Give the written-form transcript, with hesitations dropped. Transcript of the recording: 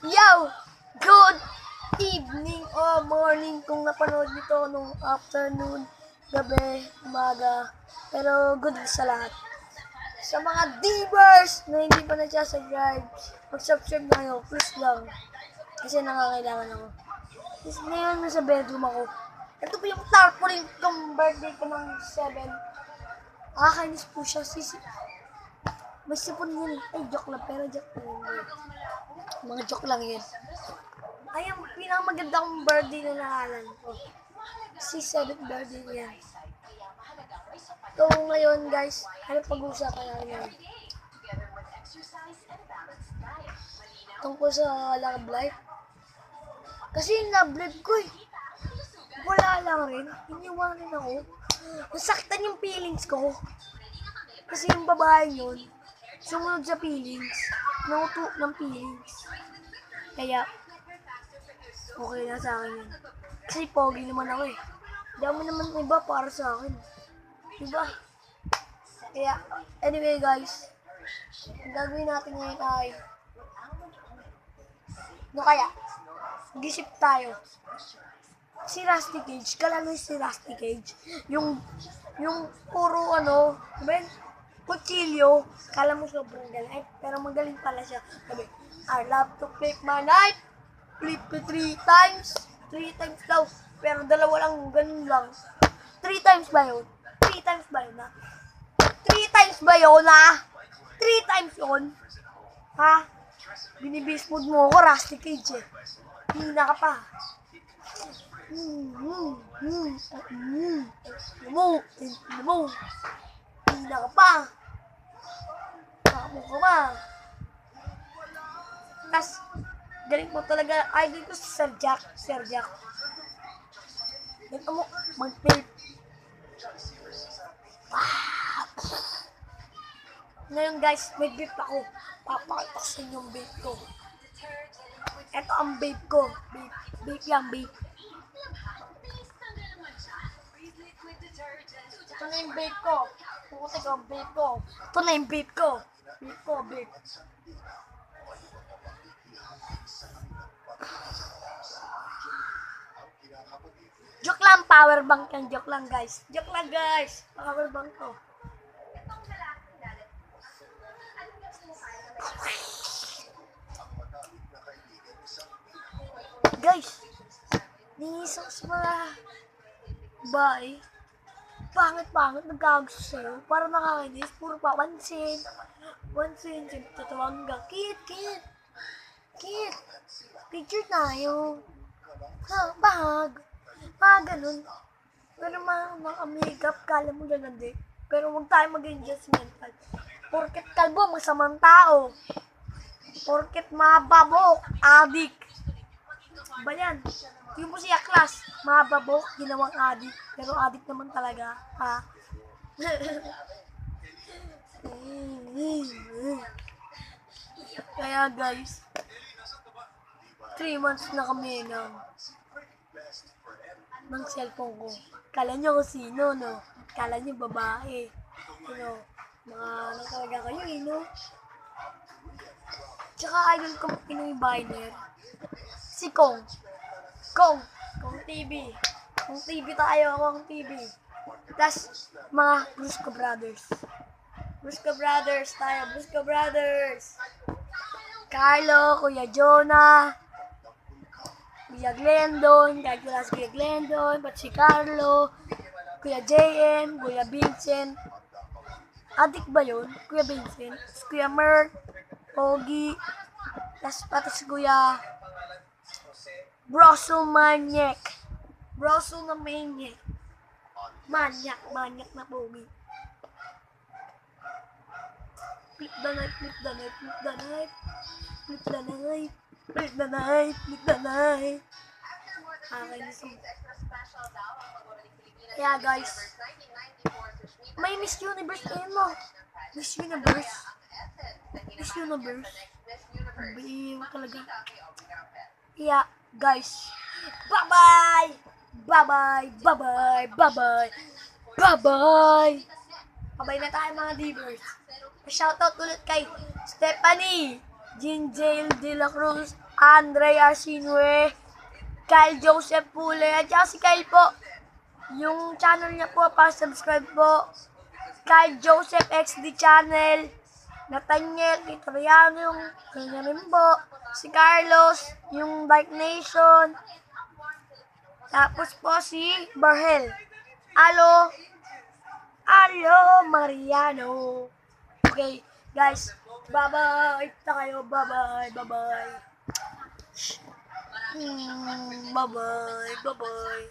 Yo! Good evening o morning kung napanood nito nung afternoon, gabi, umaga. Pero good sa lahat. Sa mga divers na hindi pa na-subscribe, mag-subscribe na kayo, please lang. Kasi nangangailangan ako. Kasi ngayon nasa bedroom ako. Ito po yung tarpaulin kong birthday ko ng 7. Nakakainis po siya. May sipon yun. Ay, joke lang. Pero joke lang yun. Mga joke lang yun. Ay, ang pinakamaganda kong birthday na nakalan ko. Si 7th birthday niya. So, ngayon guys, ano pag-uusapan natin ngayon? Tungkol sa love life. Kasi yung love life ko wala lang rin. Iniwan rin ako. Nasaktan yung feelings ko. Kasi yung babae yun, sumunod sa feelings. Nauto ng feelings. Kaya, okay na sa akin yun. Kasi pogi naman ako eh. Dami naman iba para sa akin. Diba? Kaya, anyway guys, ang gagawin natin ngayon ay, no kaya, gisip tayo. Si Rusty Cage, kalano si Rusty Cage? Yung puro diba yun? Kutsilyo, kala mo sobrang galing, pero magaling pala siya. Sabi, I love to flip my knife, flip to 3 times, 3 times daw, pero dalawa lang, ganun lang. 3 times ba yun? 3 times ba yun, ha? 3 times ba yun, ha? 3 times yun? Ha? Binibismod mo ako, Rusty Cage eh. Hina ka pa. Hina ka pa. Takbo ka pa. Tas, galing mo talaga. Idol ko si Sir Jack. Sir Jack. Ganito mo, mag-tape. Ngayon guys, may vape ako. Papakita ko sa inyo yung vape ko. Ito ang vape ko. Vape yan, vape. Ito na yung vape ko. Putik ang vape ko. Ito na yung vape ko. Vape ko, vape. Joke lang, power bank yan. Joke lang guys. Joke lang guys. Power bank ko. Guys, niisang sa mga bae, pangit-pangit, nagkagusto sa'yo, para nakakainis, puro papansin, tatawagin ka, kit, picture tayo, bahag, ganun. Pero mga makeup, kala mo lalandi, pero huwag tayo maging judgmental. Porket kalbo, masamang tao. Porket mababok, adik. Ba yan? Yung po siya class, mababok, ginawang adik. Pero adik naman talaga, ha? Kaya guys, 3 months na kami ng cellphone ko. Kala nyo kung sino, no? Kala nyo babae. Mga ano talaga kayo, no? Tsaka idol ko Pinoy Biner. Si Kong TV. Kong TV tayo, Kong TV. Plus, mga Brusco Brothers. Brusco Brothers. Carlo, Kuya Jonah, Kuya Glendon, kahit wala si Kuya Glendon, pati si Carlo, Kuya JM, Kuya Vincent. Adik ba yun? Kuya Vincent. Kuya Mert, Pogi, tas pati si Kuya Broso Maniac. Broso na Maniac. Maniac na Pogi. Flip the knife. Nakakainis mo. Kaya guys, may Miss Universe kayo mo. Miss Universe. Biyo talaga. Kaya guys, bye-bye. Bye-bye na tayo mga divers. Shoutout ulit kay Stephanie, Jinjail De La Cruz, Andre Arsinue, Kyle Joseph Pule, at saka si Kyle po. Yung channel niya po, pa-subscribe po. Kyle Joseph XD channel. Nathaniel Vitoriano, yung kanya rin po. Si Carlos, yung Dark Nation. Tapos po si Barhel. Alo Mariano. Okay, guys. Bye-bye. Na kayo. Bye-bye. Bye-bye. Bye-bye. Bye-bye.